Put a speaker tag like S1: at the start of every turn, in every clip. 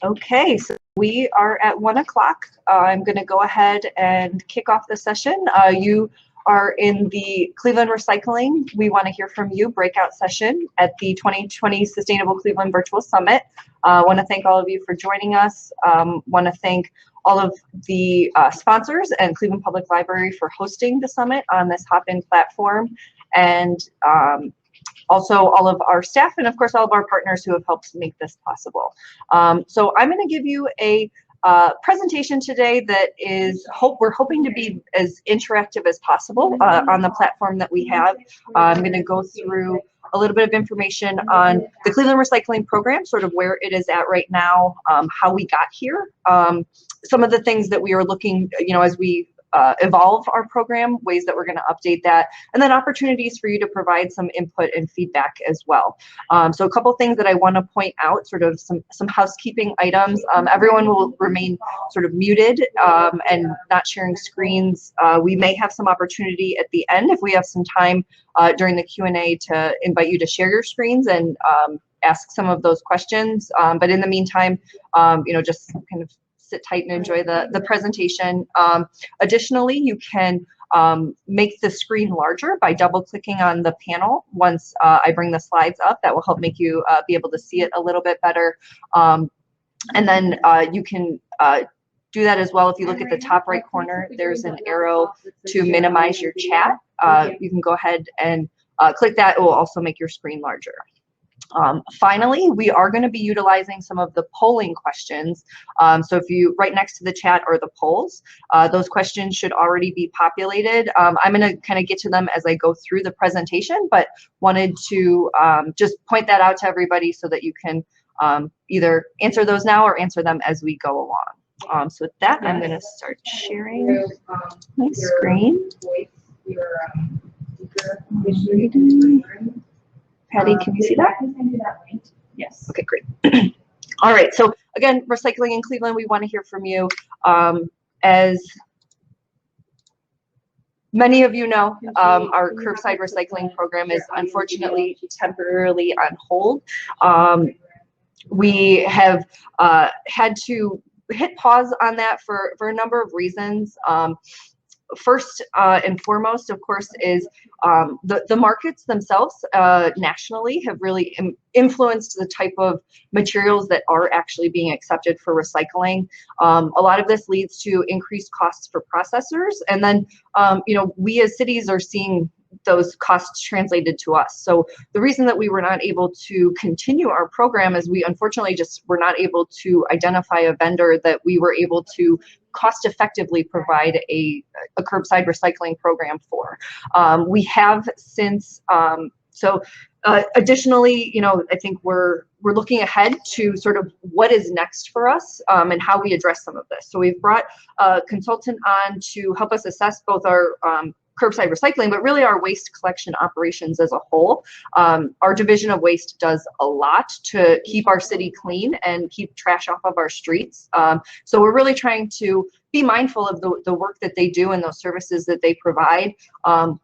S1: Okay, so we are at 1 o'clock. I'm going to go ahead and kick off the session. You are in the Cleveland Recycling. We want to hear from you breakout session at the 2020 Sustainable Cleveland Virtual Summit. I want to thank all of you for joining us. Want to thank all of the sponsors and Cleveland Public Library for hosting the summit on this Hopin platform, and also all of our staff, and of course all of our partners who have helped make this possible. So I'm going to give you a presentation today that is we're hoping to be as interactive as possible on the platform that we have. I'm going to go through a little bit of information on the Cleveland Recycling Program, sort of where it is at right now, how we got here, some of the things that we are looking, as we evolve our program, ways that we're going to update that, and then opportunities for you to provide some input and feedback as well. So a couple things that I want to point out, sort of some housekeeping items. Everyone will remain sort of muted and not sharing screens. We may have some opportunity at the end, if we have some time during the Q&A, to invite you to share your screens and ask some of those questions. But in the meantime, just kind of sit tight and enjoy the presentation. Additionally, you can make the screen larger by double clicking on the panel once I bring the slides up. That will help make you be able to see it a little bit better. And then you can do that as well. If you look at the top right corner, there's an arrow to minimize your chat. You can go ahead and click that. It will also make your screen larger. Finally, we are going to be utilizing some of the polling questions. So if you, right next to the chat are the polls, those questions should already be populated. I'm going to kind of get to them as I go through the presentation, but wanted to just point that out to everybody so that you can either answer those now or answer them as we go along. So with that, I'm going to start sharing my screen. Patty, can you see that? Yes. Okay, great. All right, so again, Recycling in Cleveland, we want to hear from you. As many of you know, our Curbside Recycling program is unfortunately temporarily on hold. We have had to hit pause on that for a number of reasons. First and foremost, of course, is the markets themselves nationally have really influenced the type of materials that are actually being accepted for recycling. A lot of this leads to increased costs for processors, and then we as cities are seeing those costs translated to us. So the reason that we were not able to continue our program is we unfortunately just were not able to identify a vendor that we were able to cost effectively provide a curbside recycling program for. We have since, additionally, I think we're looking ahead to sort of what is next for us and how we address some of this. So we've brought a consultant on to help us assess both our curbside recycling, but really our waste collection operations as a whole. Our division of waste does a lot to keep our city clean and keep trash off of our streets. So we're really trying to be mindful of the work that they do and those services that they provide,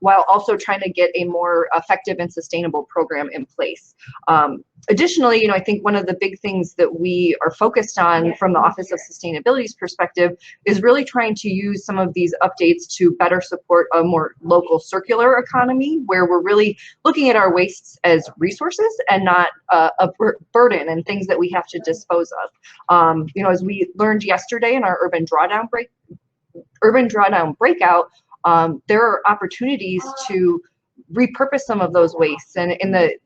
S1: while also trying to get a more effective and sustainable program in place. Additionally, I think one of the big things that we are focused on from the Office of Sustainability's perspective is really trying to use some of these updates to better support a more local circular economy, where we're really looking at our wastes as resources and not a burden and things that we have to dispose of. As we learned yesterday in our urban drawdown breakout, there are opportunities to repurpose some of those wastes, and in the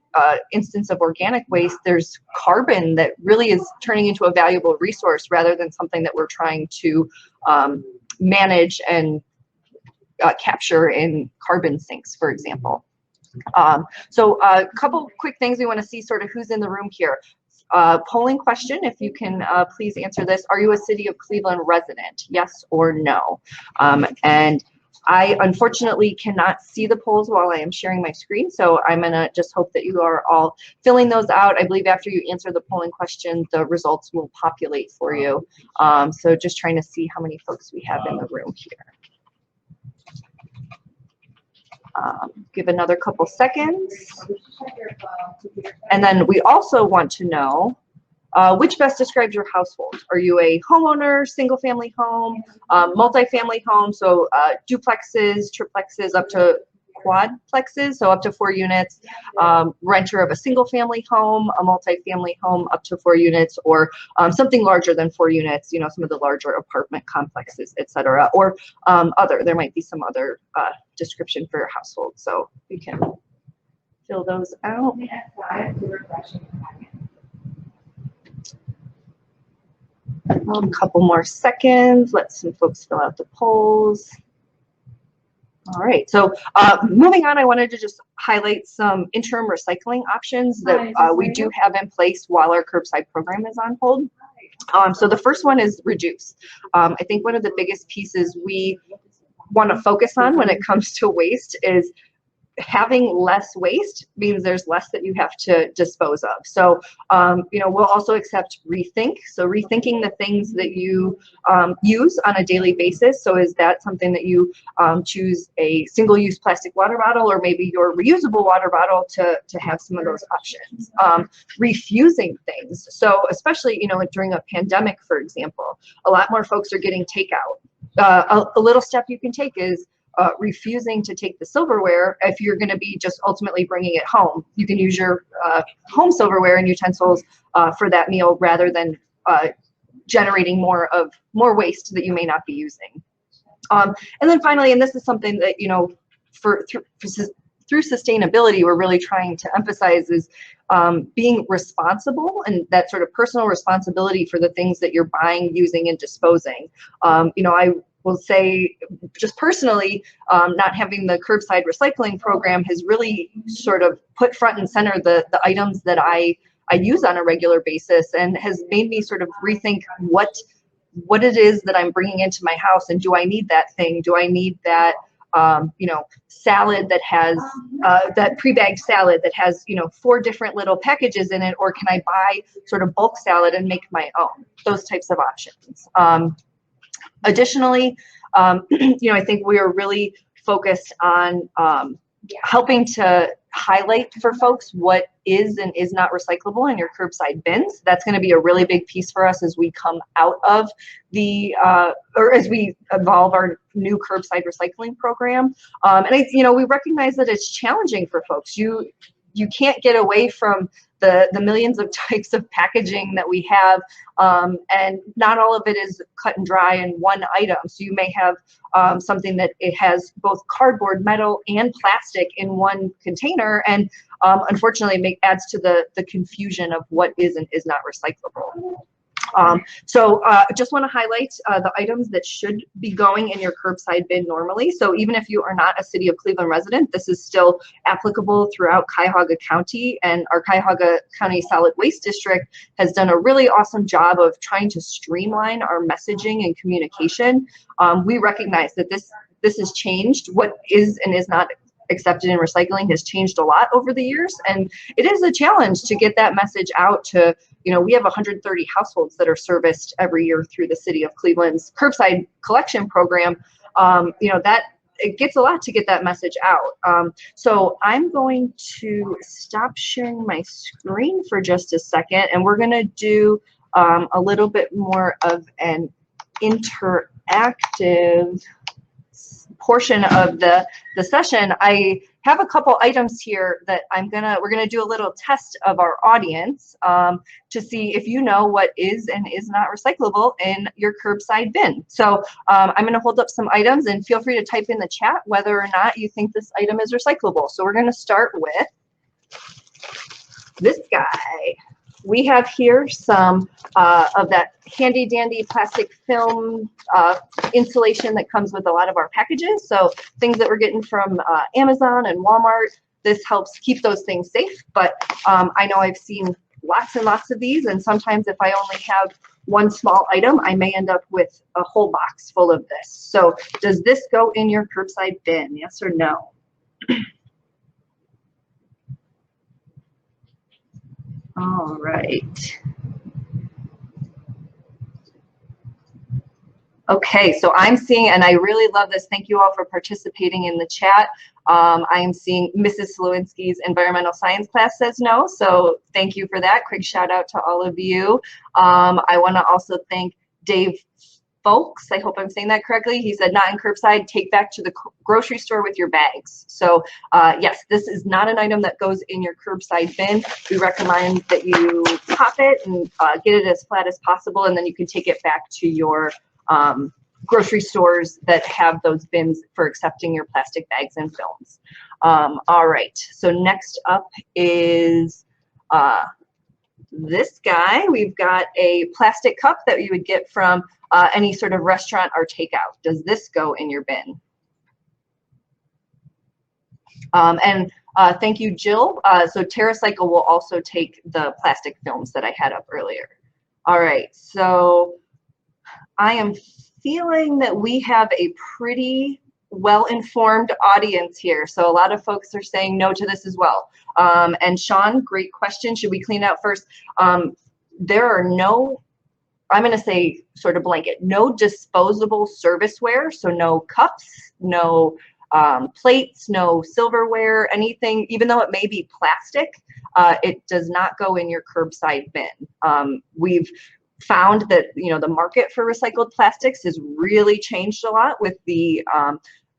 S1: instance of organic waste, there's carbon that really is turning into a valuable resource rather than something that we're trying to manage and capture in carbon sinks, for example. So a couple quick things we want to see, sort of who's in the room here. Polling question, if you can please answer this. Are you a City of Cleveland resident? Yes or no? And I unfortunately cannot see the polls while I am sharing my screen, so I'm gonna just hope that you are all filling those out. I believe after you answer the polling question, the results will populate for you. So just trying to see how many folks we have in the room here. Give another couple seconds. And then we also want to know which best describes your household? Are you a homeowner, single family home, multifamily home, so duplexes, triplexes, up to quadplexes, so up to 4 units, renter of a single family home, a multifamily home up to 4 units, or something larger than 4 units, you know, some of the larger apartment complexes, etc. Or there might be some other description for your household, so you can fill those out. A couple more seconds, let some folks fill out the polls. All right, so moving on, I wanted to just highlight some interim recycling options that we do have in place while our curbside program is on hold. So the first one is reduce. I think one of the biggest pieces we want to focus on when it comes to waste is having less waste means there's less that you have to dispose of. So, you know, we'll also accept rethink. So rethinking the things that you use on a daily basis. So is that something that you choose a single-use plastic water bottle, or maybe your reusable water bottle to have some of those options? Refusing things. So especially, you know, like during a pandemic, for example, a lot more folks are getting takeout. A little step you can take is refusing to take the silverware if you're going to be just ultimately bringing it home. You can use your home silverware and utensils for that meal rather than generating more waste that you may not be using. And then finally, and this is something that, you know, through sustainability, we're really trying to emphasize is being responsible, and that sort of personal responsibility for the things that you're buying, using, and disposing. You know, I will say just personally, not having the curbside recycling program has really sort of put front and center the items that I use on a regular basis, and has made me sort of rethink what it is that I'm bringing into my house, and do I need that thing? Do I need that you know, salad that has that pre-bagged salad that has, you know, 4 different little packages in it, or can I buy sort of bulk salad and make my own? Those types of options. Additionally, you know, I think we are really focused on helping to highlight for folks what is and is not recyclable in your curbside bins. That's going to be a really big piece for us as we come out of the, or as we evolve our new curbside recycling program. And you know, we recognize that it's challenging for folks. You can't get away from the millions of types of packaging that we have, and not all of it is cut and dry in one item. So you may have something that it has both cardboard, metal, and plastic in one container, and unfortunately adds to the confusion of what is and is not recyclable. So just want to highlight the items that should be going in your curbside bin normally. So even if you are not a City of Cleveland resident, this is still applicable throughout Cuyahoga County, and our Cuyahoga County Solid Waste District has done a really awesome job of trying to streamline our messaging and communication. We recognize that this has changed. What is and is not accepted in recycling has changed a lot over the years, and it is a challenge to get that message out to, you know, we have 130 households that are serviced every year through the City of Cleveland's curbside collection program. You know, that it gets a lot to get that message out. So I'm going to stop sharing my screen for just a second, and we're going to do a little bit more of an interactive portion of the session. I have a couple items here that we're gonna do a little test of our audience to see if you know what is and is not recyclable in your curbside bin. So I'm gonna hold up some items, and feel free to type in the chat whether or not you think this item is recyclable. So we're gonna start with this guy. We have here some of that handy dandy plastic film insulation that comes with a lot of our packages. So things that we're getting from Amazon and Walmart. This helps keep those things safe, but I know I've seen lots and lots of these, and sometimes if I only have one small item, I may end up with a whole box full of this. So does this go in your curbside bin? Yes or no? All right. Okay, so I'm seeing, and I really love this. Thank you all for participating in the chat. I am seeing Mrs. Slowinski's environmental science class says no, so thank you for that. Quick shout out to all of you. I want to also thank Dave Folks, I hope I'm saying that correctly. He said, not in curbside, take back to the grocery store with your bags. So yes, this is not an item that goes in your curbside bin. We recommend that you pop it and get it as flat as possible, and then you can take it back to your grocery stores that have those bins for accepting your plastic bags and films. All right, so next up is this guy. We've got a plastic cup that you would get from any sort of restaurant or takeout. Does this go in your bin? Thank you, Jill. So TerraCycle will also take the plastic films that I had up earlier. All right, so I am feeling that we have a pretty well-informed audience here. So a lot of folks are saying no to this as well. And Sean, great question. Should we clean it out first? There are no, I'm going to say sort of blanket, no disposable serviceware. So no cups, no plates, no silverware, anything, even though it may be plastic, it does not go in your curbside bin. We've found that, you know, the market for recycled plastics has really changed a lot with the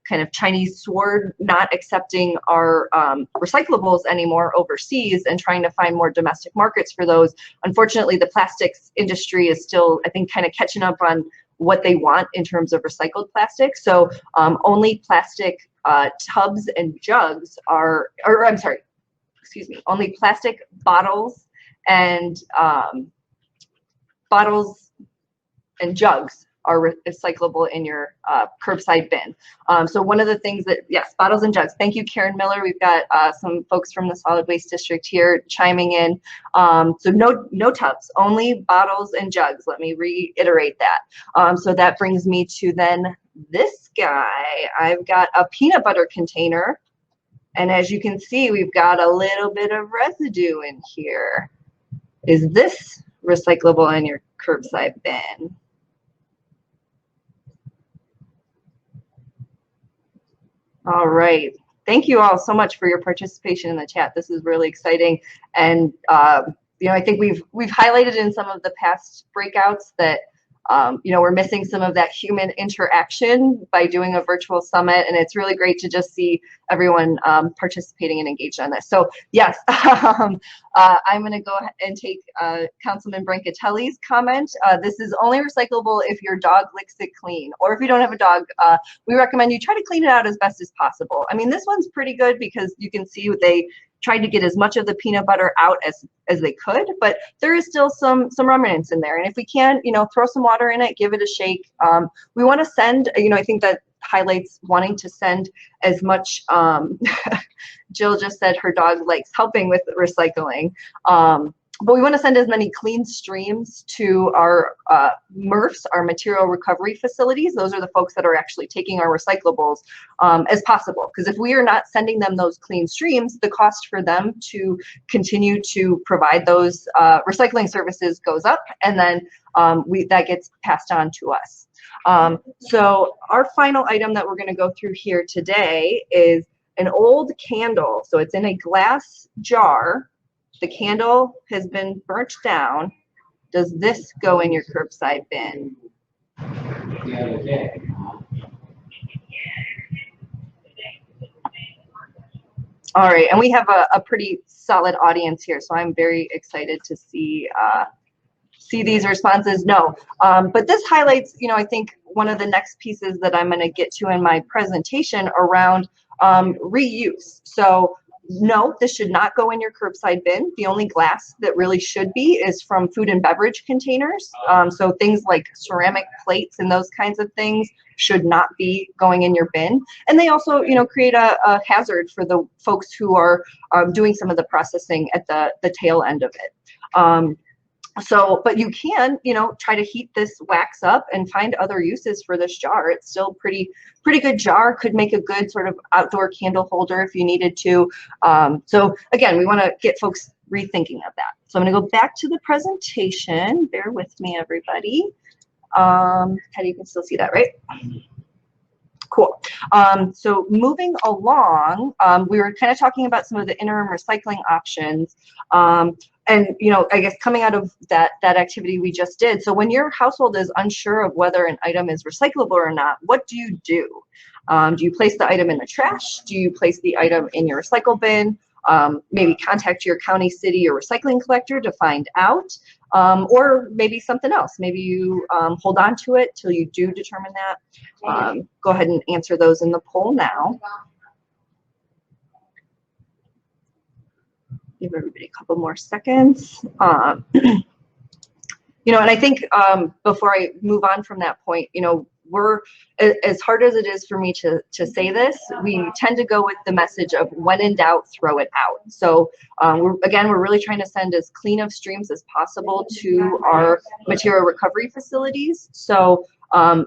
S1: kind of Chinese sword not accepting our recyclables anymore overseas and trying to find more domestic markets for those. Unfortunately, the plastics industry is still, I think, kind of catching up on what they want in terms of recycled plastic. So only plastic tubs and jugs are, or I'm sorry, excuse me, only plastic bottles and jugs are recyclable in your curbside bin. So one of the things that, yes, bottles and jugs. Thank you, Karen Miller. We've got some folks from the solid waste district here chiming in. So no tubs, only bottles and jugs. Let me reiterate that. So that brings me to then this guy. I've got a peanut butter container. And as you can see, we've got a little bit of residue in here. Is this recyclable in your curbside bin? All right. Thank you all so much for your participation in the chat. This is really exciting. And you know, I think we've highlighted in some of the past breakouts that you know, we're missing some of that human interaction by doing a virtual summit, and it's really great to just see everyone participating and engaged on this. So yes, I'm going to go ahead and take Councilman Brancatelli's comment. This is only recyclable if your dog licks it clean, or if you don't have a dog, we recommend you try to clean it out as best as possible. I mean, this one's pretty good because you can see they tried to get as much of the peanut butter out as they could, but there is still some remnants in there. And if we can, you know, throw some water in it, give it a shake. We want to send, you know, I think that highlights wanting to send as much, Jill just said her dog likes helping with recycling. But we want to send as many clean streams to our MRFs, our material recovery facilities. Those are the folks that are actually taking our recyclables as possible. Because if we are not sending them those clean streams, the cost for them to continue to provide those recycling services goes up, and then that gets passed on to us. So our final item that we're going to go through here today is an old candle. So it's in a glass jar. The candle has been burnt down. Does this go in your curbside bin? All right, and we have a pretty solid audience here, so I'm very excited to see these responses. No, but this highlights, you know, I think one of the next pieces that I'm going to get to in my presentation around reuse. So no, this should not go in your curbside bin. The only glass that really should be is from food and beverage containers. So things like ceramic plates and those kinds of things should not be going in your bin. And they also, you know, create a hazard for the folks who are doing some of the processing at the tail end of it. So, but you can, you know, try to heat this wax up and find other uses for this jar. It's still pretty good jar. Could make a good sort of outdoor candle holder if you needed to. So again, we want to get folks rethinking of that. So I'm going to go back to the presentation. Bear with me, everybody. Patty, you can still see that, right? Cool. So moving along, we were kind of talking about some of the interim recycling options. And, you know, I guess coming out of that activity we just did. So when your household is unsure of whether an item is recyclable or not, what do you do? Do you place the item in the trash? Do you place the item in your recycle bin? Maybe contact your county, city, or recycling collector to find out, or maybe something else. Maybe you hold on to it till you do determine that. Go ahead and answer those in the poll now. Give everybody a couple more seconds. You know, and I think before I move on from that point, you know, we're, as hard as it is for me to say this, we tend to go with the message of when in doubt, throw it out. So we're really trying to send as clean of streams as possible to our material recovery facilities. So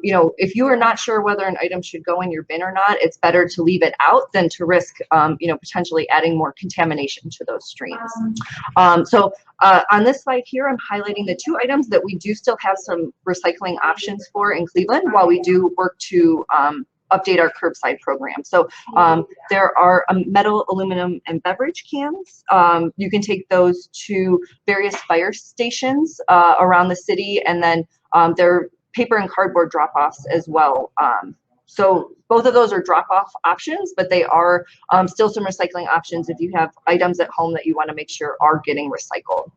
S1: you know, if you are not sure whether an item should go in your bin or not, it's better to leave it out than to risk, you know, potentially adding more contamination to those streams. On this slide here, I'm highlighting the 2 items that we do still have some recycling options for in Cleveland while we do work to update our curbside program. So there are metal, aluminum, and beverage cans. You can take those to various fire stations around the city, and then they're paper and cardboard drop-offs as well. So both of those are drop-off options, but they are still some recycling options if you have items at home that you want to make sure are getting recycled.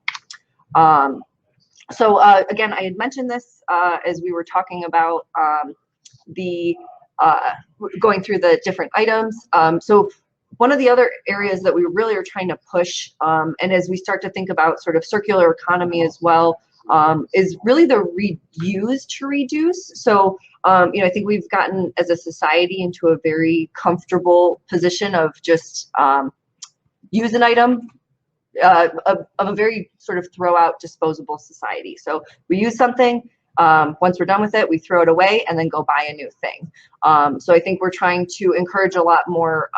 S1: Again, I had mentioned this as we were talking about going through the different items. So one of the other areas that we really are trying to push, and as we start to think about sort of circular economy as well, is really the reuse to reduce. So, you know, I think we've gotten as a society into a very comfortable position of just use an item of a very sort of throw out disposable society. So we use something, once we're done with it, we throw it away and then go buy a new thing. So I think we're trying to encourage a lot more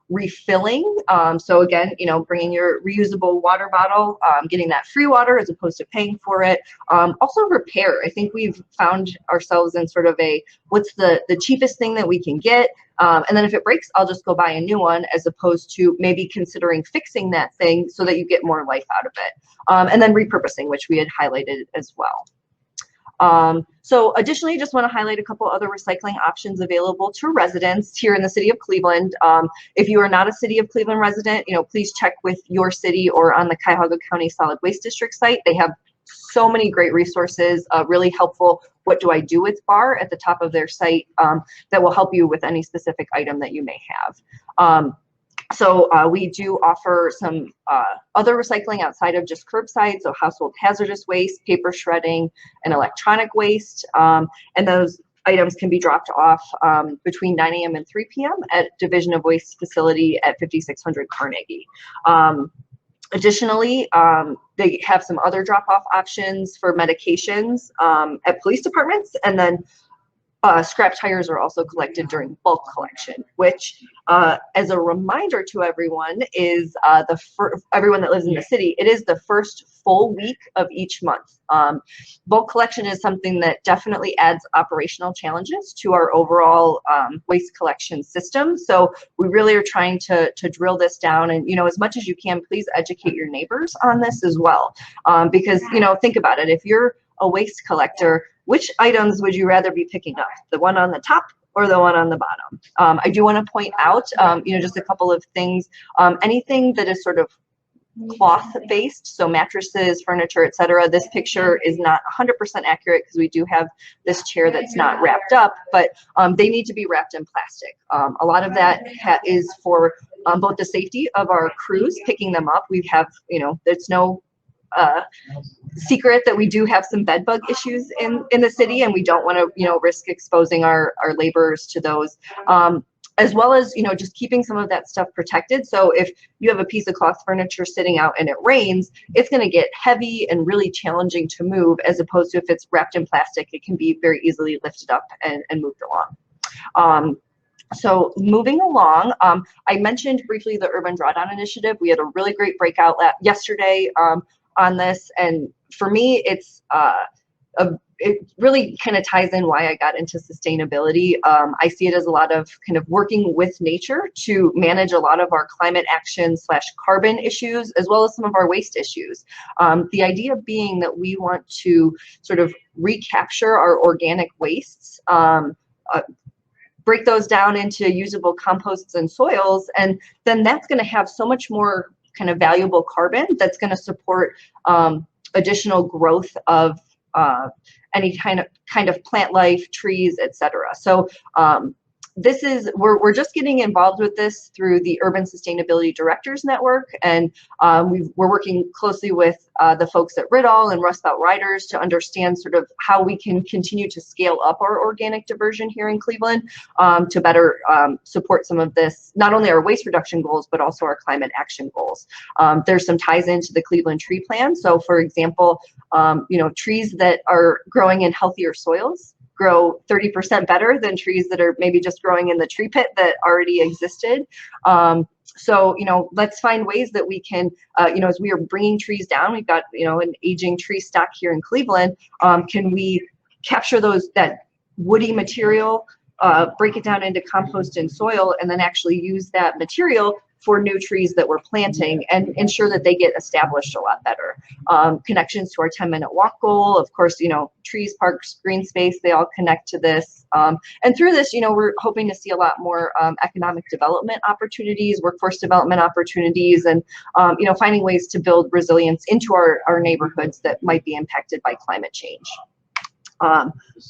S1: refilling. So again, you know, bringing your reusable water bottle, getting that free water as opposed to paying for it. Also repair. I think we've found ourselves in sort of a, what's the cheapest thing that we can get? And then if it breaks, I'll just go buy a new one, as opposed to maybe considering fixing that thing so that you get more life out of it. And then repurposing, which we had highlighted as well. So additionally, just want to highlight a couple other recycling options available to residents here in the city of Cleveland. If you are not a city of Cleveland resident, you know, please check with your city or on the Cuyahoga County Solid Waste District site. They have so many great resources, really helpful "What do I do with" bar at the top of their site that will help you with any specific item that you may have. We do offer some other recycling outside of just curbside, so household hazardous waste, paper shredding, and electronic waste. And those items can be dropped off between 9 a.m. and 3 p.m. at Division of Waste facility at 5600 Carnegie. Additionally, they have some other drop-off options for medications at police departments, and then scrap tires are also collected during bulk collection, which, as a reminder to everyone, is everyone that lives in the city, it is the first full week of each month. Bulk collection is something that definitely adds operational challenges to our overall waste collection system. So we really are trying to drill this down, and, you know, as much as you can, please educate your neighbors on this as well. Because, you know, think about it, if you're a waste collector, which items would you rather be picking up? The one on the top or the one on the bottom? I do want to point out, you know, just a couple of things. Anything that is sort of cloth based, so mattresses, furniture, etc. This picture is not 100% accurate because we do have this chair that's not wrapped up, but they need to be wrapped in plastic. A lot of that is for both the safety of our crews picking them up. We have, you know, there's no secret that we do have some bed bug issues in the city, and we don't want to, you know, risk exposing our laborers to those, as well as, you know, just keeping some of that stuff protected. So if you have a piece of cloth furniture sitting out and it rains, it's going to get heavy and really challenging to move, as opposed to if it's wrapped in plastic, it can be very easily lifted up and moved along. So moving along, I mentioned briefly the Urban Drawdown Initiative. We had a really great breakout yesterday on this, and for me, it's a it really kind of ties in why I got into sustainability. I see it as a lot of kind of working with nature to manage a lot of our climate action / carbon issues, as well as some of our waste issues. The idea being that we want to sort of recapture our organic wastes, break those down into usable composts and soils, and then that's going to have so much more kind of valuable carbon that's going to support additional growth of any kind of plant life, trees, etc. So this is, we're just getting involved with this through the Urban Sustainability Directors Network, and we're working closely with the folks at Riddle and Rust Belt Riders to understand sort of how we can continue to scale up our organic diversion here in Cleveland to better support some of this, not only our waste reduction goals, but also our climate action goals. There's some ties into the Cleveland Tree Plan. So for example, trees that are growing in healthier soils grow 30% better than trees that are maybe just growing in the tree pit that already existed. So, let's find ways that we can, as we are bringing trees down, we've got, an aging tree stock here in Cleveland. Can we capture that woody material, break it down into compost and soil, and then actually use that material for new trees that we're planting and ensure that they get established a lot better. Connections to our 10-minute walk goal, of course, trees, parks, green space, they all connect to this. And through this, we're hoping to see a lot more economic development opportunities, workforce development opportunities, and, finding ways to build resilience into our neighborhoods that might be impacted by climate change.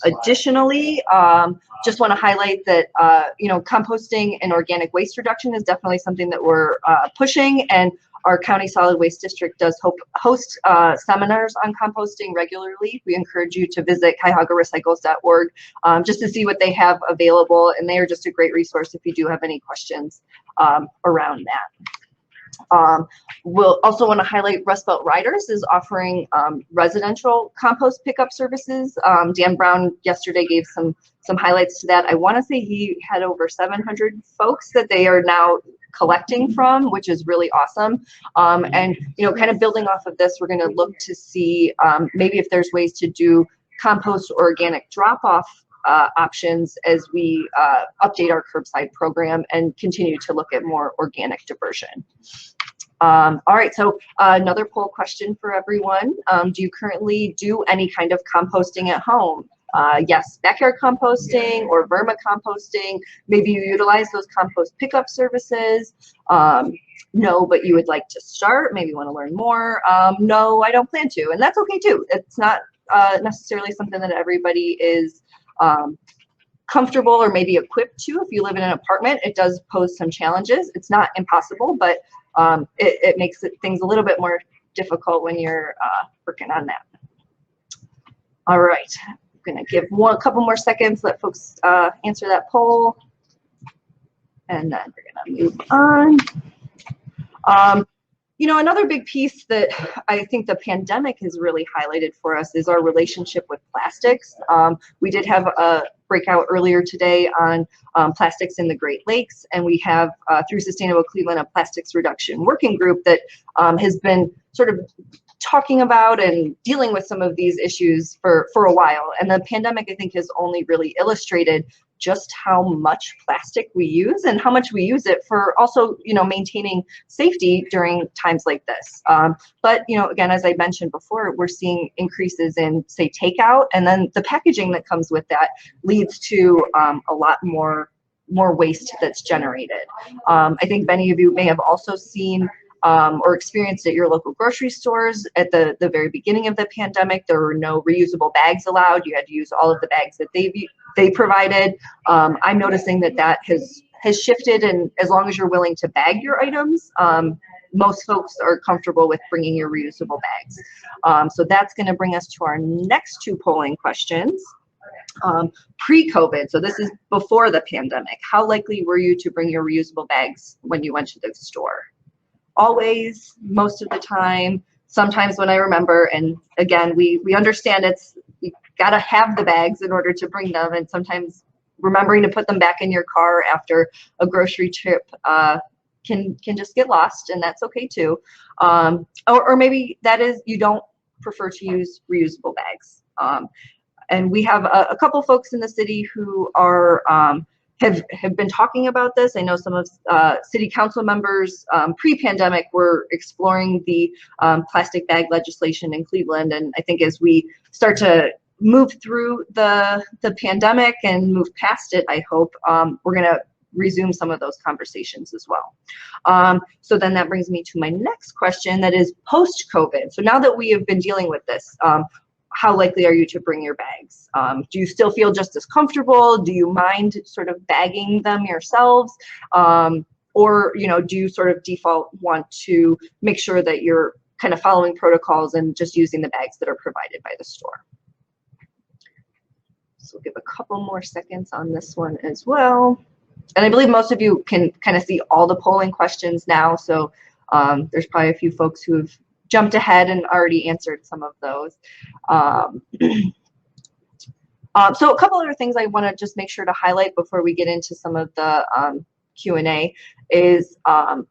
S1: Additionally, just want to highlight that, composting and organic waste reduction is definitely something that we're pushing, and our county solid waste district does host seminars on composting regularly. We encourage you to visit cuyahogarecycles.org just to see what they have available, and they are just a great resource if you do have any questions around that. We'll also want to highlight Rust Belt Riders is offering residential compost pickup services. Dan Brown yesterday gave some highlights to that. I want to say he had over 700 folks that they are now collecting from, which is really awesome. And kind of building off of this, we're going to look to see maybe if there's ways to do compost or organic drop-off options as we update our curbside program and continue to look at more organic diversion. All right, so another poll question for everyone. Do you currently do any kind of composting at home? Yes, backyard composting or vermicomposting. Maybe you utilize those compost pickup services. No, but you would like to start. Maybe you want to learn more. No, I don't plan to, and that's okay too. It's not necessarily something that everybody is comfortable or maybe equipped to. If you live in an apartment, it does pose some challenges. It's not impossible, but it makes things a little bit more difficult when you're working on that. All right, I'm gonna give a couple more seconds, let folks answer that poll, and then we're gonna move on. Another big piece that I think the pandemic has really highlighted for us is our relationship with plastics. We did have a breakout earlier today on plastics in the Great Lakes, and we have through Sustainable Cleveland a plastics reduction working group that has been sort of talking about and dealing with some of these issues for a while. And the pandemic, I think, has only really illustrated just how much plastic we use and how much we use it for also, maintaining safety during times like this. But, again, as I mentioned before, we're seeing increases in, say, takeout, and then the packaging that comes with that leads to a lot more waste that's generated. I think many of you may have also seen or experienced at your local grocery stores at the very beginning of the pandemic. There were no reusable bags allowed. You had to use all of the bags that they provided. I'm noticing that has shifted, and as long as you're willing to bag your items, most folks are comfortable with bringing your reusable bags. So that's going to bring us to our next two polling questions. Pre-COVID, so this is before the pandemic, how likely were you to bring your reusable bags when you went to the store? Always, most of the time, sometimes when I remember, and again, we understand you gotta have the bags in order to bring them, and sometimes remembering to put them back in your car after a grocery trip can just get lost, and that's okay too. Or maybe that is, you don't prefer to use reusable bags. And we have a couple folks in the city who are have been talking about this. I know some of city council members pre-pandemic were exploring the plastic bag legislation in Cleveland, and I think as we start to move through the pandemic and move past it, I hope we're going to resume some of those conversations as well. So then that brings me to my next question, that is post-COVID. So now that we have been dealing with this, how likely are you to bring your bags? Do you still feel just as comfortable? Do you mind sort of bagging them yourselves? Or, you know, do you sort of default want to make sure that you're kind of following protocols and just using the bags that are provided by the store? So we'll give a couple more seconds on this one as well. And I believe most of you can kind of see all the polling questions now. So there's probably a few folks who have jumped ahead and already answered some of those. So a couple other things I want to just make sure to highlight before we get into some of the Q&A is our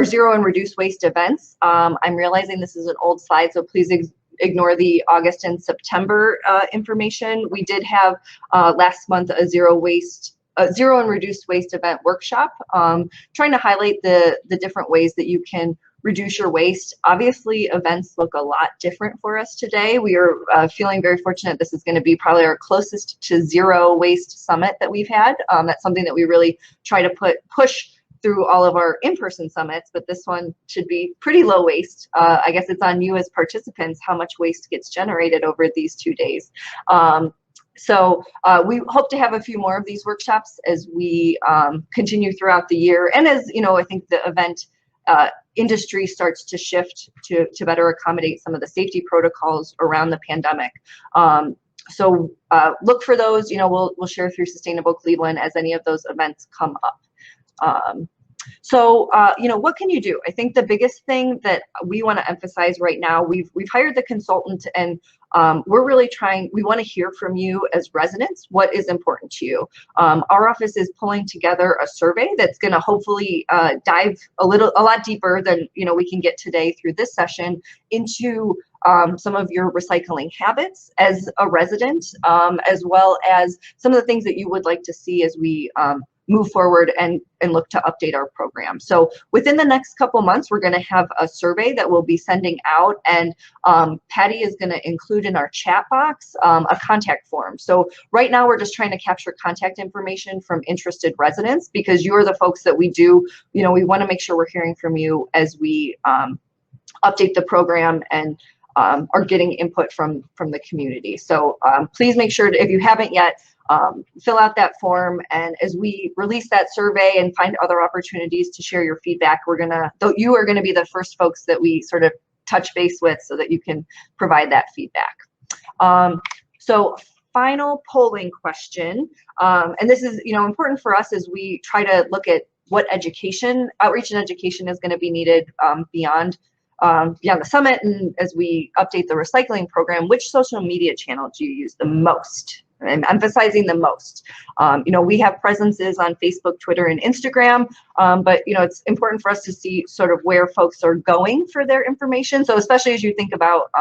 S1: zero and reduce waste events. I'm realizing this is an old slide, so please ignore the August and September information. We did have last month a zero and reduced waste event workshop, trying to highlight the different ways that you can reduce your waste. Obviously, events look a lot different for us today. We are feeling very fortunate. This is going to be probably our closest to zero waste summit that we've had. That's something that we really try to push through all of our in-person summits, but this one should be pretty low waste. I guess it's on you as participants how much waste gets generated over these 2 days. So we hope to have a few more of these workshops as we continue throughout the year. And as you know, I think the event industry starts to shift to better accommodate some of the safety protocols around the pandemic. So look for those. You know, we'll share through Sustainable Cleveland as any of those events come up. So, you know, what can you do? I think the biggest thing that we want to emphasize right now, we've hired the consultant, and we're really we want to hear from you as residents. What is important to you? Our office is pulling together a survey that's going to hopefully dive a lot deeper than, you know, we can get today through this session into some of your recycling habits as a resident, as well as some of the things that you would like to see as we move forward and look to update our program. So within the next couple months, we're going to have a survey that we'll be sending out, and Patty is going to include in our chat box a contact form. So right now we're just trying to capture contact information from interested residents, because you're the folks that we do, you know, we want to make sure we're hearing from you as we update the program and are getting input from the community. So please make sure to, if you haven't yet, fill out that form, and as we release that survey and find other opportunities to share your feedback, you are gonna be the first folks that we sort of touch base with so that you can provide that feedback. So final polling question, and this is, you know, important for us as we try to look at what outreach and education is going to be needed beyond the summit, and as we update the recycling program. Which social media channel do you use the most? I'm emphasizing the most. You know, we have presences on Facebook, Twitter, and Instagram, but you know, it's important for us to see sort of where folks are going for their information. So especially as you think about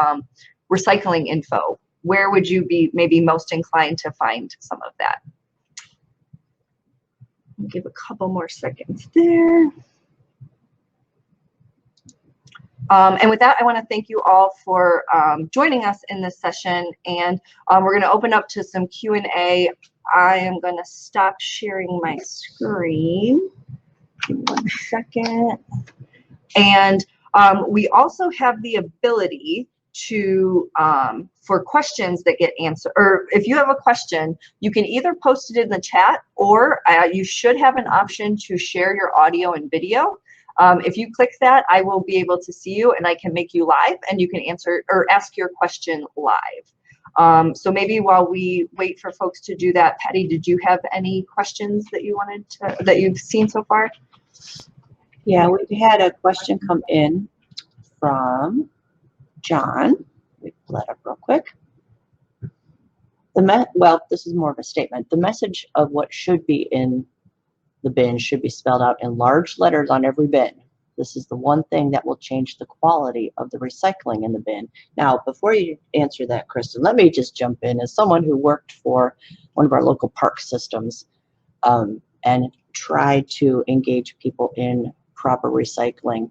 S1: recycling info, where would you be maybe most inclined to find some of that? I'll give a couple more seconds there. And with that, I want to thank you all for joining us in this session, and we're going to open up to some Q&A. I am going to stop sharing my screen. Give me 1 second. And we also have the ability to, for questions that get answered, or if you have a question, you can either post it in the chat, or you should have an option to share your audio and video. If you click that, I will be able to see you, and I can make you live, and you can answer or ask your question live. So maybe while we wait for folks to do that, Patty, did you have any questions that you wanted to, that you've seen so far?
S2: Yeah, we've had a question come in from John. Let me pull that up real quick. Well, this is more of a statement. The message of what should be in the bin should be spelled out in large letters on every bin. This is the one thing that will change the quality of the recycling in the bin. Now, before you answer that, Kristin, let me just jump in. As someone who worked for one of our local park systems and tried to engage people in proper recycling,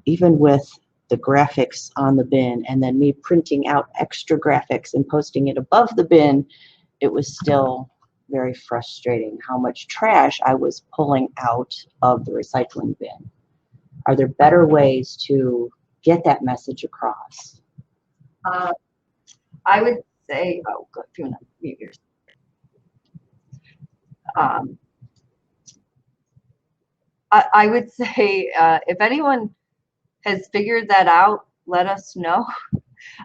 S2: even with the graphics on the bin and then me printing out extra graphics and posting it above the bin, it was still very frustrating how much trash I was pulling out of the recycling bin. Are there better ways to get that message across?
S1: I would say, oh, good, if you want to mute yours. I would say if anyone has figured that out, let us know.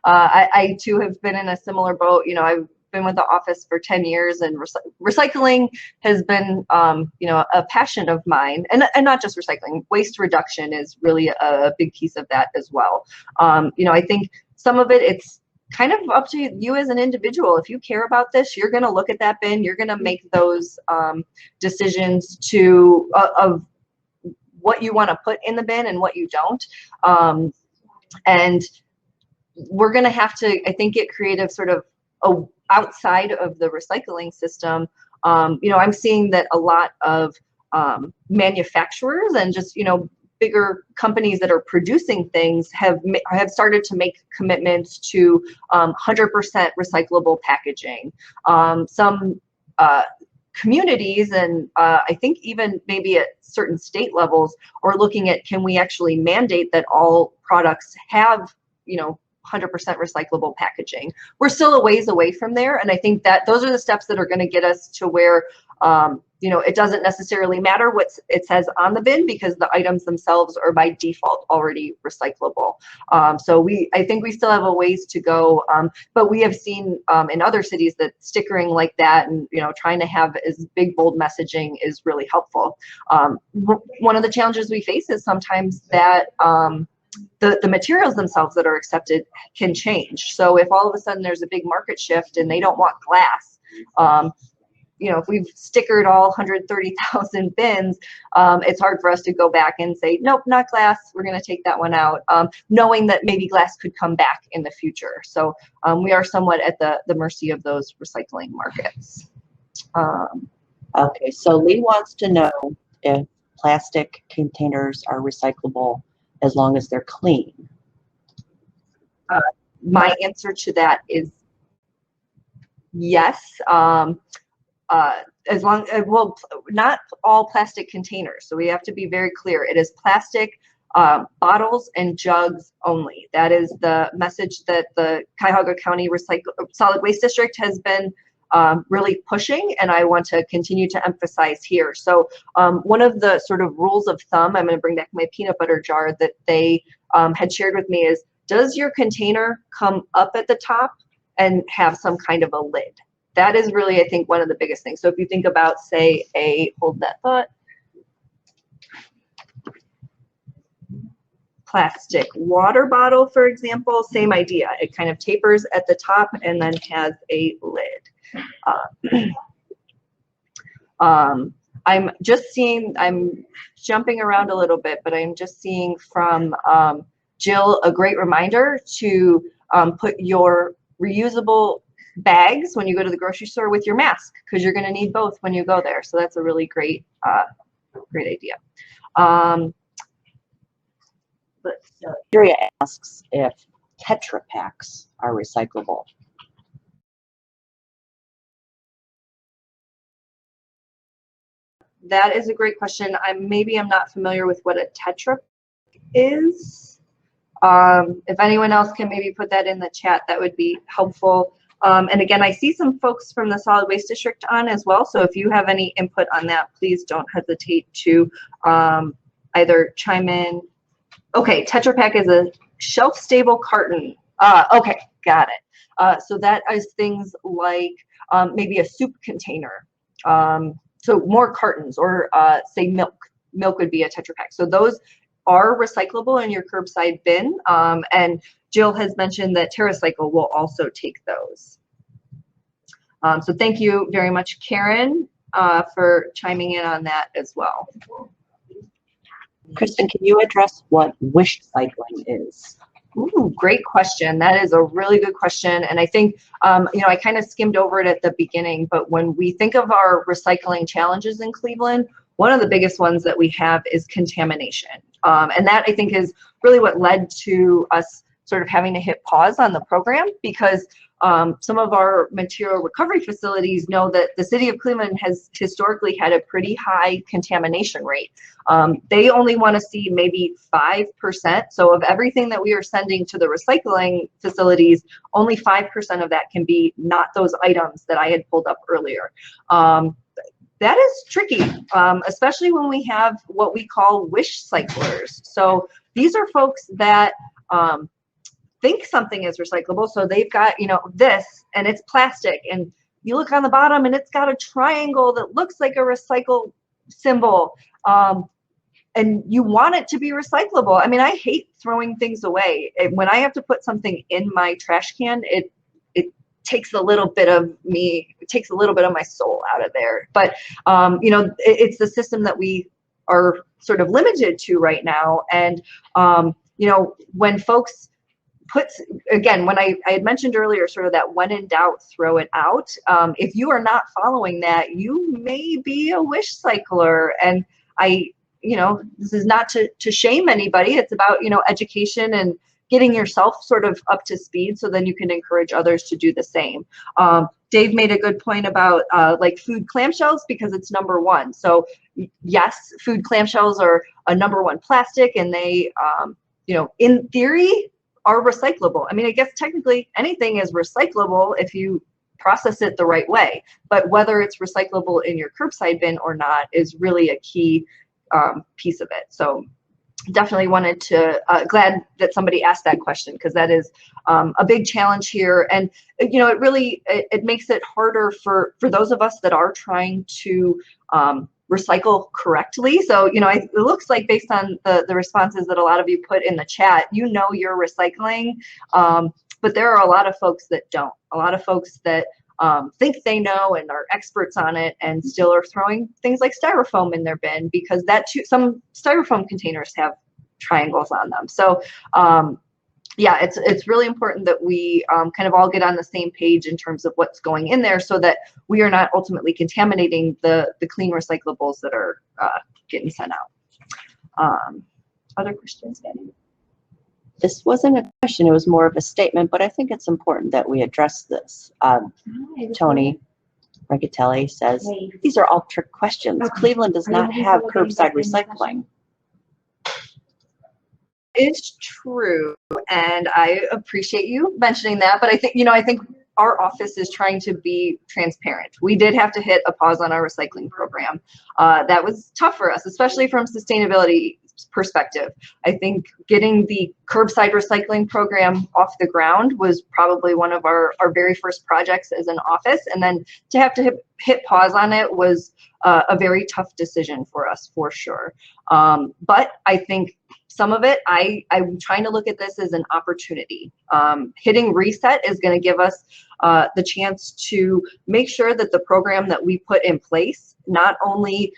S1: I too have been in a similar boat. You know, I've been with the office for 10 years, and recycling has been, you know, a passion of mine, and not just recycling. Waste reduction is really a big piece of that as well. You know, I think some of it's kind of up to you as an individual. If you care about this, you're going to look at that bin. You're going to make those decisions of what you want to put in the bin and what you don't. And we're going to have to, I think, get creative sort of outside of the recycling system. You know, I'm seeing that a lot of manufacturers and just, you know, bigger companies that are producing things have started to make commitments to 100% recyclable packaging. Some communities and I think even maybe at certain state levels are looking at, can we actually mandate that all products have, you know, 100% recyclable packaging? We're still a ways away from there, and I think that those are the steps that are going to get us to where you know, it doesn't necessarily matter what it says on the bin, because the items themselves are by default already recyclable. So I think we still have a ways to go, but we have seen in other cities that stickering like that and, you know, trying to have as big, bold messaging is really helpful. One of the challenges we face is sometimes that the materials themselves that are accepted can change. So if all of a sudden there's a big market shift and they don't want glass, you know, if we've stickered all 130,000 bins, it's hard for us to go back and say, nope, not glass, we're going to take that one out, knowing that maybe glass could come back in the future. So we are somewhat at the mercy of those recycling markets.
S2: Okay, so Lee wants to know if plastic containers are recyclable as long as they're clean.
S1: My answer to that is yes. As long as, well, not all plastic containers. So we have to be very clear. It is plastic bottles and jugs only. That is the message that the Cuyahoga County Solid Waste District has been really pushing, and I want to continue to emphasize here. So one of the sort of rules of thumb, I'm going to bring back my peanut butter jar, that they had shared with me is, does your container come up at the top and have some kind of a lid? That is really, I think, one of the biggest things. So if you think about, say, hold that thought, plastic water bottle, for example, same idea. It kind of tapers at the top and then has a lid. I'm just seeing, I'm jumping around a little bit, but I'm just seeing from Jill a great reminder to put your reusable bags when you go to the grocery store with your mask, because you're going to need both when you go there. So that's a really great idea.
S2: Julia asks if tetra packs are recyclable.
S1: That is a great question. Maybe I'm not familiar with what a tetra is. If anyone else can maybe put that in the chat, that would be helpful. And again, I see some folks from the Solid Waste District on as well. So if you have any input on that, please don't hesitate to either chime in. Okay, Tetra Pak is a shelf-stable carton. Okay, got it. So that is things like maybe a soup container. So more cartons, or say milk. Milk would be a Tetra Pak. So those are recyclable in your curbside bin. And Jill has mentioned that TerraCycle will also take those. So thank you very much, Karen, for chiming in on that as well.
S2: Kristen, can you address what wish cycling is?
S1: Ooh, great question. That is a really good question. And I think, I kind of skimmed over it at the beginning, but when we think of our recycling challenges in Cleveland, one of the biggest ones that we have is contamination. And that, I think, is really what led to us sort of having to hit pause on the program, because some of our material recovery facilities know that the city of Cleveland has historically had a pretty high contamination rate. They only want to see maybe 5%. So of everything that we are sending to the recycling facilities, only 5% of that can be not those items that I had pulled up earlier. That is tricky, especially when we have what we call wish cyclers. So these are folks that think something is recyclable. So they've got, this, and it's plastic, and you look on the bottom and it's got a triangle that looks like a recycle symbol. And you want it to be recyclable. I mean, I hate throwing things away. When I have to put something in my trash can, it takes a little bit of me, it takes a little bit of my soul out of there. But, it's the system that we are sort of limited to right now. And, when folks when I had mentioned earlier, sort of that when in doubt, throw it out. If you are not following that, you may be a wish cycler. And this is not to shame anybody. It's about, education and getting yourself sort of up to speed, so then you can encourage others to do the same. Dave made a good point about like food clamshells, because it's number one. So yes, food clamshells are a number one plastic, and they, in theory, are recyclable. I mean, I guess technically anything is recyclable if you process it the right way, but whether it's recyclable in your curbside bin or not is really a key piece of it. So definitely wanted to, glad that somebody asked that question, because that is a big challenge here. And, it really, it makes it harder for those of us that are trying to recycle correctly. So, it looks like, based on the responses that a lot of you put in the chat, you're recycling, but there are a lot of folks that don't. A lot of folks that think they know and are experts on it, and still are throwing things like styrofoam in their bin, because that too, some styrofoam containers have triangles on them. So yeah, it's really important that we kind of all get on the same page in terms of what's going in there, so that we are not ultimately contaminating the clean recyclables that are getting sent out. Other questions, Annie?
S2: This wasn't a question, it was more of a statement, but I think it's important that we address this. Tony Regatelli says, these are all trick questions. Cleveland does not have curbside recycling.
S1: It's true, and I appreciate you mentioning that, but I think our office is trying to be transparent. We did have to hit a pause on our recycling program. That was tough for us, especially from sustainability perspective. I think getting the curbside recycling program off the ground was probably one of our very first projects as an office, and then to have to hit pause on it was a very tough decision for us, for sure. But I think some of it, I'm trying to look at this as an opportunity. Hitting reset is going to give us the chance to make sure that the program that we put in place not only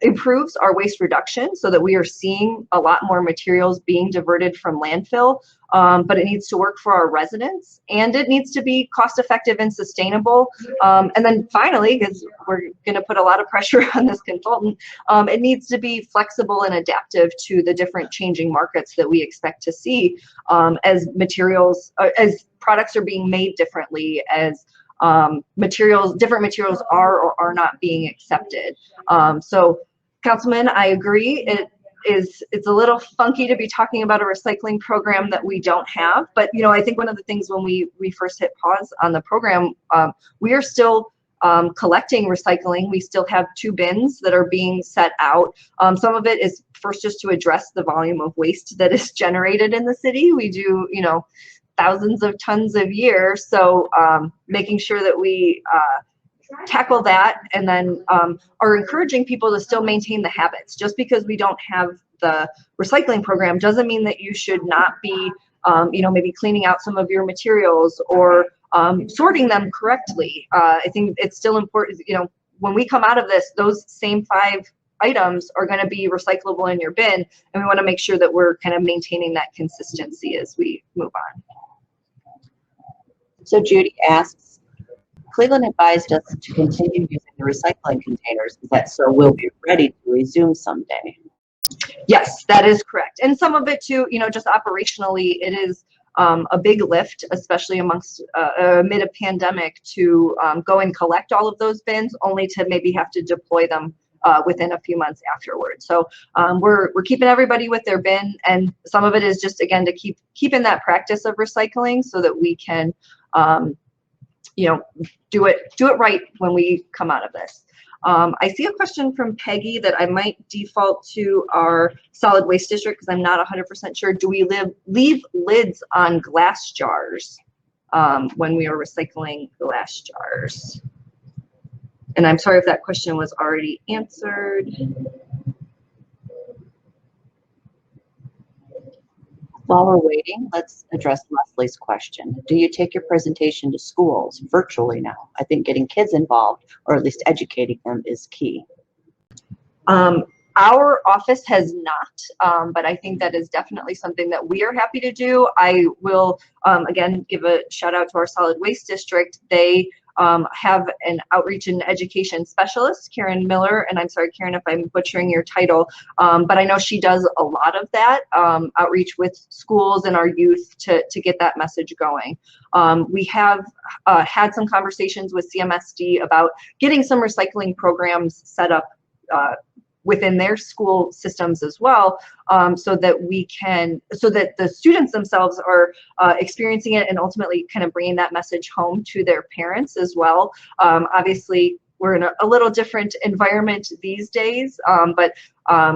S1: improves our waste reduction, so that we are seeing a lot more materials being diverted from landfill, but it needs to work for our residents, and it needs to be cost effective and sustainable. And then finally, because we're going to put a lot of pressure on this consultant, it needs to be flexible and adaptive to the different changing markets that we expect to see as products are being made differently, as different materials are or are not being accepted. So, Councilman, I agree. It's a little funky to be talking about a recycling program that we don't have, but I think one of the things when we first hit pause on the program, we are still collecting recycling. We still have 2 bins that are being set out. Some of it is first just to address the volume of waste that is generated in the city. We do, thousands of tons a year. So making sure that we tackle that, and then are encouraging people to still maintain the habits. Just because we don't have the recycling program doesn't mean that you should not be, maybe cleaning out some of your materials or sorting them correctly. I think it's still important, when we come out of this, those same 5 items are going to be recyclable in your bin, and we want to make sure that we're kind of maintaining that consistency as we move on.
S2: So Judy asks, Cleveland advised us to continue using the recycling containers. Is that so we'll be ready to resume someday?
S1: Yes, that is correct. And some of it too, just operationally, it is a big lift, especially amongst amid a pandemic, to go and collect all of those bins, only to maybe have to deploy them within a few months afterwards. So we're keeping everybody with their bin, and some of it is just, again, to keep in that practice of recycling so that we can do it right when we come out of this. I see a question from Peggy that I might default to our solid waste district because I'm not 100% sure. Do we leave lids on glass jars when we are recycling glass jars? And I'm sorry if that question was already answered.
S2: While we're waiting, let's address Leslie's question. Do you take your presentation to schools virtually now? I think getting kids involved, or at least educating them, is key.
S1: Our office has not, but I think that is definitely something that we are happy to do. I will, again, give a shout out to our solid waste district. They have an outreach and education specialist, Karen Miller, and I'm sorry, Karen, if I'm butchering your title, but I know she does a lot of that outreach with schools and our youth to get that message going. We have had some conversations with CMSD about getting some recycling programs set up within their school systems as well, so that the students themselves are experiencing it and ultimately kind of bringing that message home to their parents as well. Obviously, we're in a little different environment these days, but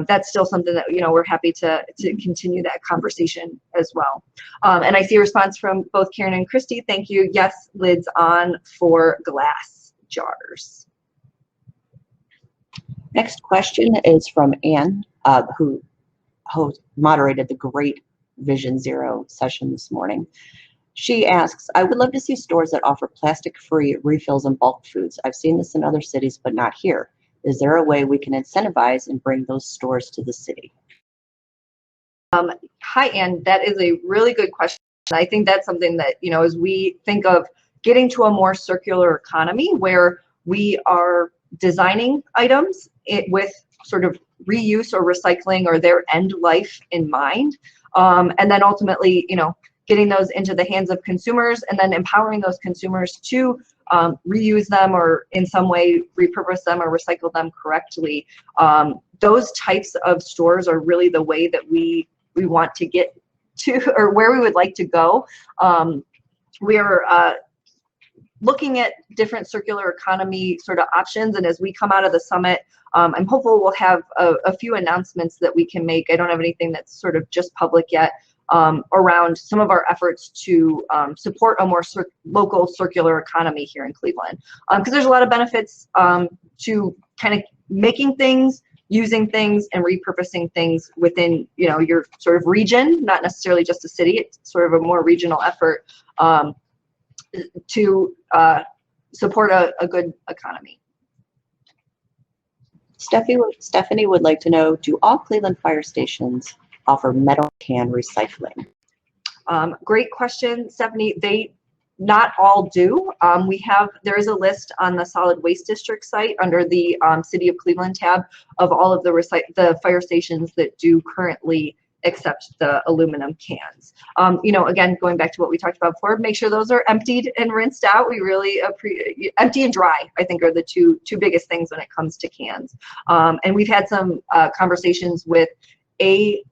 S1: that's still something that we're happy to continue that conversation as well. And I see a response from both Karen and Christy. Thank you. Yes, lids on for glass jars.
S2: Next question is from Anne, who moderated the great Vision Zero session this morning. She asks, I would love to see stores that offer plastic-free refills and bulk foods. I've seen this in other cities, but not here. Is there a way we can incentivize and bring those stores to the city?
S1: Hi, Anne. That is a really good question. I think that's something that, as we think of getting to a more circular economy where we are designing items with sort of reuse or recycling or their end life in mind, and then ultimately, getting those into the hands of consumers and then empowering those consumers to reuse them or in some way repurpose them or recycle them correctly. Those types of stores are really the way that we want to get to, or where we would like to go. We're looking at different circular economy sort of options, and as we come out of the summit, I'm hopeful we'll have a few announcements that we can make. I don't have anything that's sort of just public yet around some of our efforts to support a more local circular economy here in Cleveland, because there's a lot of benefits to kind of making things, using things, and repurposing things within your sort of region, not necessarily just a city. It's sort of a more regional effort to support a good economy.
S2: Stephanie would like to know, do all Cleveland fire stations offer metal can recycling?
S1: Great question, Stephanie. They not all do. There is a list on the solid waste district site under the City of Cleveland tab of all of the fire stations that do currently accept the aluminum cans. Again, going back to what we talked about before, make sure those are emptied and rinsed out. We really empty and dry, I think, are the two biggest things when it comes to cans. And we've had some conversations with ACBC,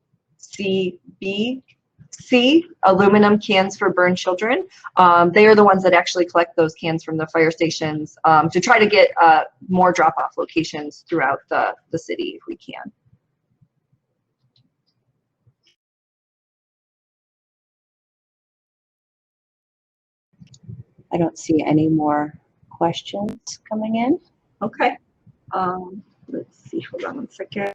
S1: aluminum cans for burn children. They are the ones that actually collect those cans from the fire stations to try to get more drop-off locations throughout the city if we can.
S2: I don't see any more questions coming in.
S1: Okay. Let's see. Hold on one second.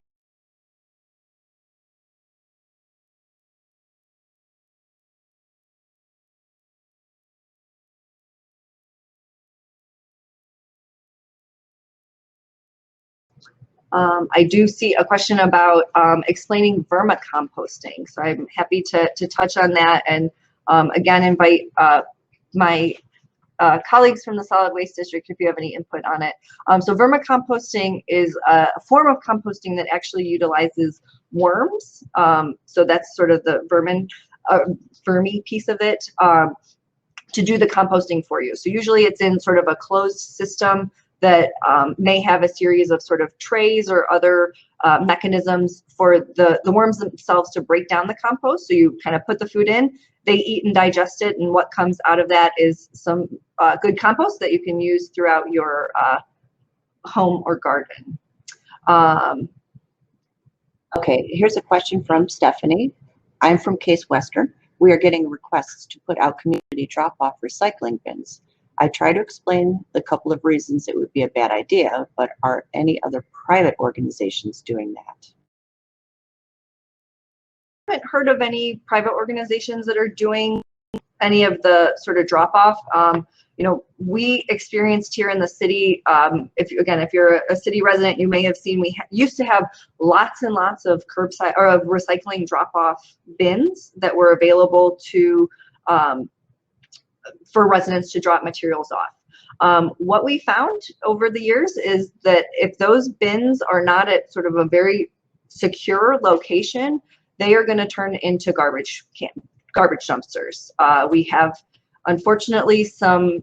S1: I do see a question about explaining vermicomposting. So I'm happy to touch on that, and again, invite my colleagues from the Solid Waste District if you have any input on it. So vermicomposting is a form of composting that actually utilizes worms. So that's sort of the vermi piece of it, to do the composting for you. So usually it's in sort of a closed system that may have a series of sort of trays or other mechanisms for the worms themselves to break down the compost. So you kind of put the food in, they eat and digest it, and what comes out of that is some good compost that you can use throughout your home or garden.
S2: Okay, here's a question from Stephanie. I'm from Case Western. We are getting requests to put out community drop-off recycling bins. I try to explain the couple of reasons it would be a bad idea, but are any other private organizations doing that?
S1: I haven't heard of any private organizations that are doing any of the sort of drop-off. You know, we experienced here in the city, if you're a city resident, you may have seen we used to have lots and lots of curbside or of recycling drop-off bins that were available to for residents to drop materials off. What we found over the years is that if those bins are not at sort of a very secure location, they are going to turn into garbage dumpsters. We have, unfortunately, some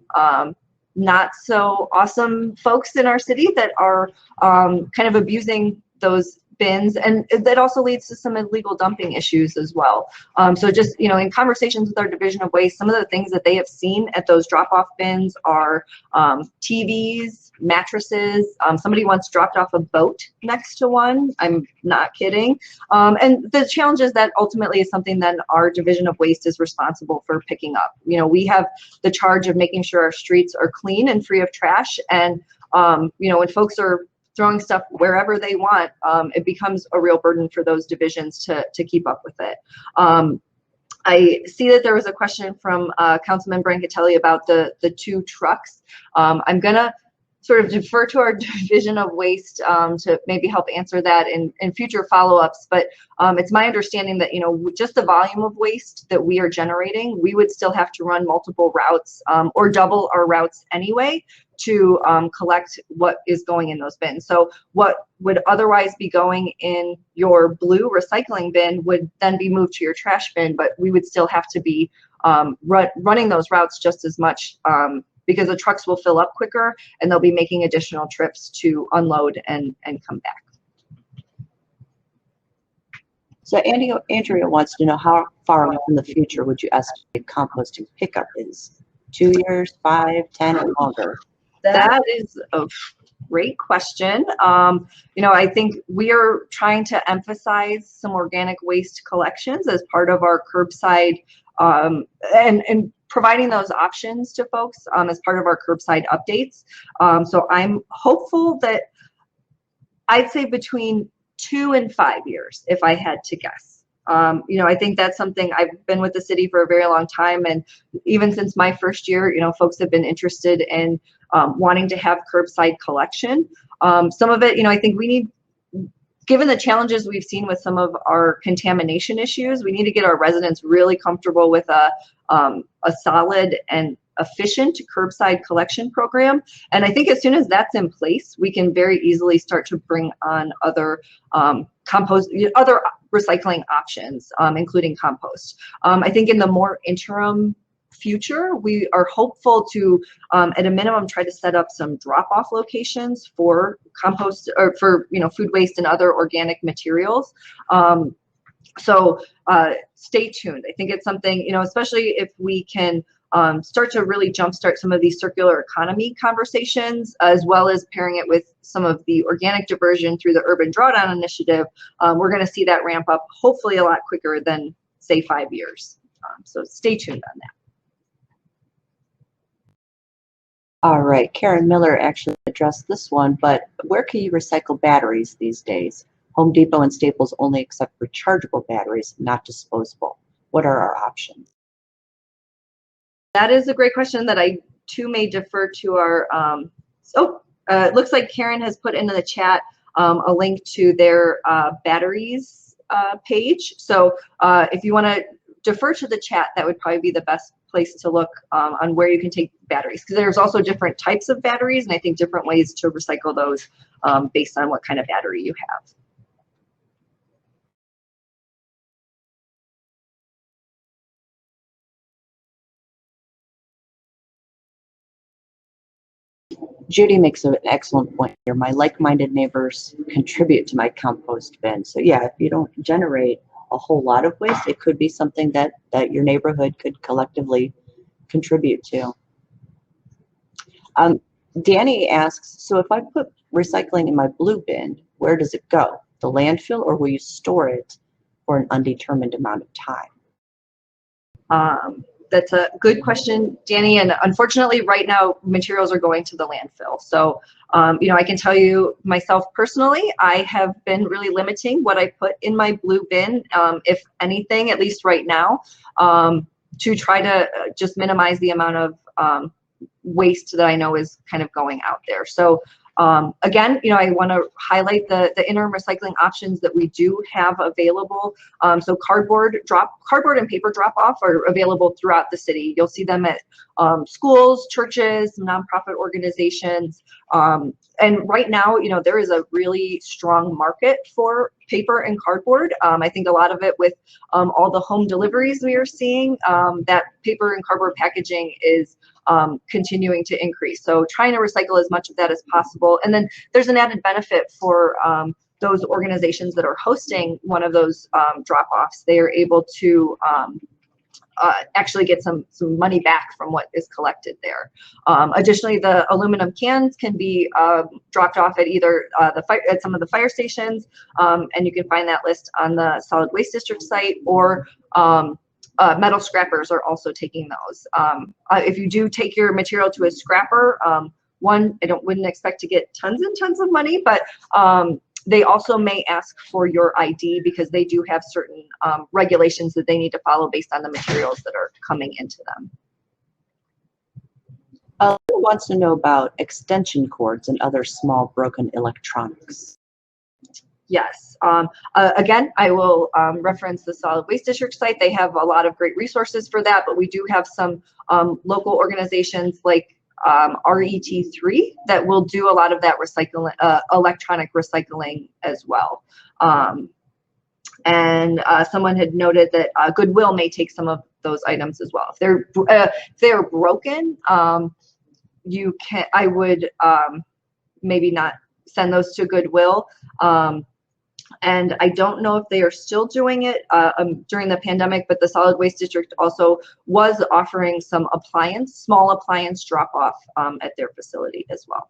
S1: not so awesome folks in our city that are kind of abusing those bins, and that also leads to some illegal dumping issues as well. So just, you know, in conversations with our division of waste, some of the things that they have seen at those drop-off bins are TVs, mattresses. Somebody once dropped off a boat next to one. I'm not kidding. And the challenge is that ultimately is something that our division of waste is responsible for picking up. You know, we have the charge of making sure our streets are clean and free of trash. And, you know, when folks are throwing stuff wherever they want, it becomes a real burden for those divisions to keep up with it. I see that there was a question from Councilman Brancatelli about the 2 trucks. I'm gonna sort of defer to our division of waste to maybe help answer that in future follow-ups, but it's my understanding that, you know, just the volume of waste that we are generating, we would still have to run multiple routes or double our routes anyway to collect what is going in those bins. So what would otherwise be going in your blue recycling bin would then be moved to your trash bin, but we would still have to be running those routes just as much because the trucks will fill up quicker and they'll be making additional trips to unload and come back.
S2: So Andrea wants to know how far in the future would you estimate composting pickup is? 2 years, 5, 10, or longer?
S1: That is a great question. You know, I think we are trying to emphasize some organic waste collections as part of our curbside and providing those options to folks as part of our curbside updates. So I'm hopeful that I'd say between 2 and 5 years, if I had to guess. You know, I think that's something I've been with the city for a very long time, and even since my first year, you know, folks have been interested in wanting to have curbside collection. Some of it, you know, I think we need, given the challenges we've seen with some of our contamination issues, we need to get our residents really comfortable with a solid and efficient curbside collection program. And I think as soon as that's in place, we can very easily start to bring on other other recycling options, including compost. I think in the more interim future, we are hopeful to, at a minimum, try to set up some drop-off locations for compost or for, you know, food waste and other organic materials. So stay tuned. I think it's something, you know, especially if we can start to really jumpstart some of these circular economy conversations, as well as pairing it with some of the organic diversion through the Urban Drawdown Initiative. We're going to see that ramp up hopefully a lot quicker than, say, 5 years. So stay tuned on that.
S2: All right, Karen Miller actually addressed this one, but where can you recycle batteries these days? Home Depot and Staples only accept rechargeable batteries, not disposable. What are our options?
S1: That is a great question that I too may defer to our, it looks like Karen has put into the chat a link to their batteries page. So if you want to defer to the chat, that would probably be the best place to look on where you can take batteries, because there's also different types of batteries, and I think different ways to recycle those based on what kind of battery you have.
S2: Judy makes an excellent point here. My like-minded neighbors contribute to my compost bin. So yeah, if you don't generate a whole lot of waste, it could be something that your neighborhood could collectively contribute to. Danny asks, so if I put recycling in my blue bin, where does it go? The landfill, or will you store it for an undetermined amount of time?
S1: That's a good question, Danny. And unfortunately, right now, materials are going to the landfill. So, you know, I can tell you myself personally, I have been really limiting what I put in my blue bin, if anything, at least right now, to try to just minimize the amount of waste that I know is kind of going out there. So again, you know, I want to highlight the interim recycling options that we do have available. So cardboard and paper drop off are available throughout the city. You'll see them at schools, churches, nonprofit organizations. And right now, you know, there is a really strong market for paper and cardboard. I think a lot of it with all the home deliveries we are seeing, that paper and cardboard packaging is continuing to increase. So trying to recycle as much of that as possible. And then there's an added benefit for those organizations that are hosting one of those drop-offs. They are able to actually get some money back from what is collected there. Additionally, the aluminum cans can be dropped off at either at some of the fire stations, and you can find that list on the Solid Waste District site, or metal scrappers are also taking those. If you do take your material to a scrapper, one, wouldn't expect to get tons and tons of money, but they also may ask for your ID, because they do have certain regulations that they need to follow based on the materials that are coming into them.
S2: Who wants to know about extension cords and other small broken electronics?
S1: Yes. Again, I will reference the Solid Waste District site. They have a lot of great resources for that, but we do have some local organizations like RET3 that will do a lot of that recycling, electronic recycling as well. And someone had noted that Goodwill may take some of those items as well. If they're broken, you can. I would maybe not send those to Goodwill. And I don't know if they are still doing it during the pandemic, but the Solid Waste District also was offering some small appliance drop-off at their facility as well.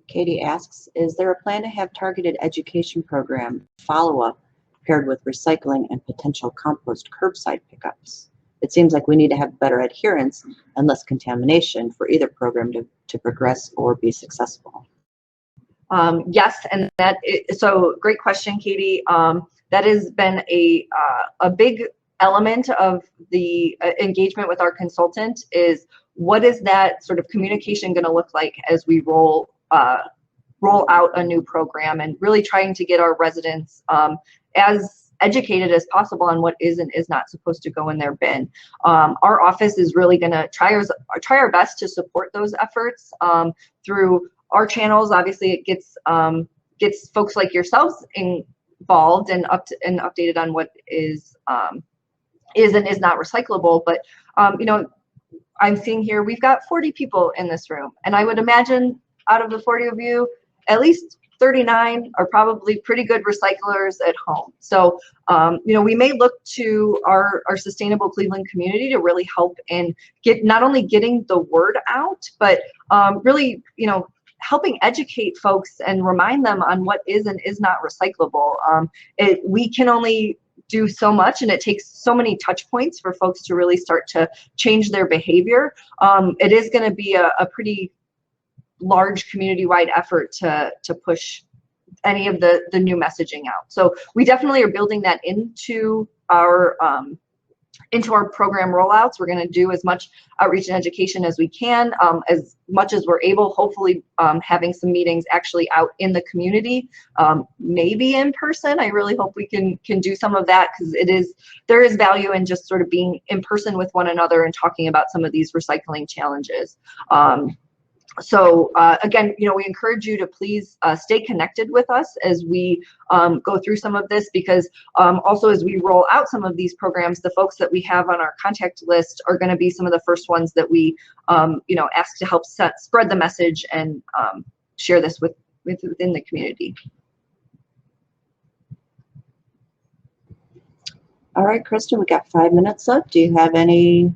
S2: Katie asks, is there a plan to have targeted education program follow-up paired with recycling and potential compost curbside pickups? It seems like we need to have better adherence and less contamination for either program to progress or be successful.
S1: Yes, and so great question, Katie. That has been a big element of the engagement with our consultant, is what is that sort of communication going to look like as we roll out a new program, and really trying to get our residents as educated as possible on what is and is not supposed to go in their bin. Our office is really going to try our best to support those efforts through our channels. Obviously, it gets folks like yourselves involved and updated on what is and is not recyclable. But you know, I'm seeing here we've got 40 people in this room, and I would imagine out of the 40 of you, at least 39 are probably pretty good recyclers at home. So, you know, we may look to our sustainable Cleveland community to really help in not only getting the word out, but really, you know, helping educate folks and remind them on what is and is not recyclable. We can only do so much, and it takes so many touch points for folks to really start to change their behavior. It is going to be a pretty large community-wide effort to push any of the new messaging out. So we definitely are building that into our program rollouts. We're going to do as much outreach and education as we can, as much as we're able, hopefully having some meetings actually out in the community, maybe in person. I really hope we can do some of that, because there is value in just sort of being in person with one another and talking about some of these recycling challenges. So again, we encourage you to please stay connected with us as we go through some of this, because also as we roll out some of these programs, the folks that we have on our contact list are going to be some of the first ones that we ask to help spread the message and share this within the community.
S2: All right, Kristin, we got 5 minutes left. Do you have any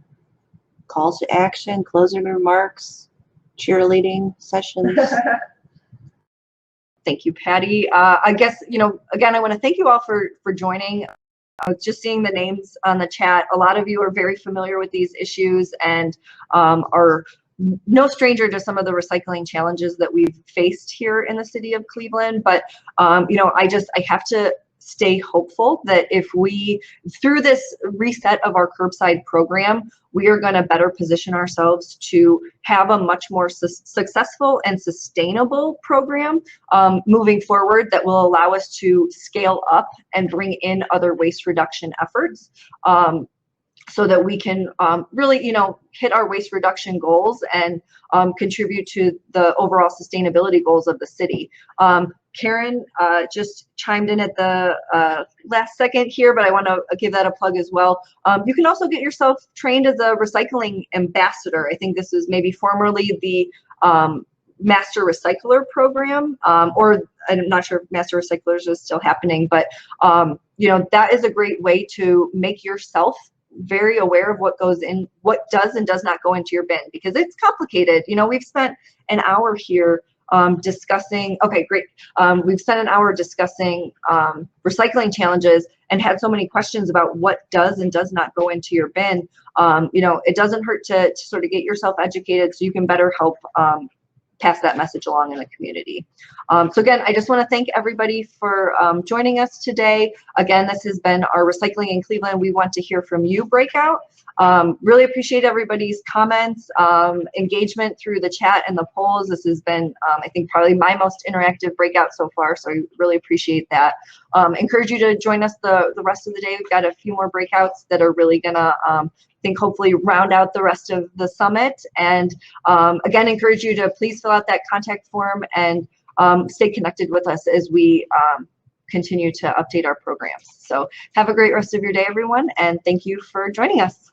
S2: calls to action, closing remarks, cheerleading sessions?
S1: Thank you, Patty. I guess, again, I want to thank you all for joining. I was just seeing the names on the chat. A lot of you are very familiar with these issues and are no stranger to some of the recycling challenges that we've faced here in the city of Cleveland. But, I have to stay hopeful that if through this reset of our curbside program, we are going to better position ourselves to have a much more successful and sustainable program moving forward that will allow us to scale up and bring in other waste reduction efforts. So that we can really, hit our waste reduction goals and contribute to the overall sustainability goals of the city. Karen just chimed in at the last second here, but I want to give that a plug as well. You can also get yourself trained as a recycling ambassador. I think this is maybe formerly the Master Recycler program, or I'm not sure if Master Recyclers is still happening, but that is a great way to make yourself very aware of what does and does not go into your bin, because it's complicated. We've spent an hour here discussing, okay, great. We've spent an hour discussing recycling challenges and had so many questions about what does and does not go into your bin. It doesn't hurt to sort of get yourself educated so you can better help pass that message along in the community. So again, I just want to thank everybody for joining us today. Again, this has been our Recycling in Cleveland. We want to hear from you breakout. Really appreciate everybody's comments, engagement through the chat and the polls. This has been, I think, probably my most interactive breakout so far, so I really appreciate that. Encourage you to join us the rest of the day. We've got a few more breakouts that are really gonna, I think, hopefully round out the rest of the summit. And again, encourage you to please fill out that contact form and stay connected with us as we continue to update our programs. So have a great rest of your day, everyone, and thank you for joining us.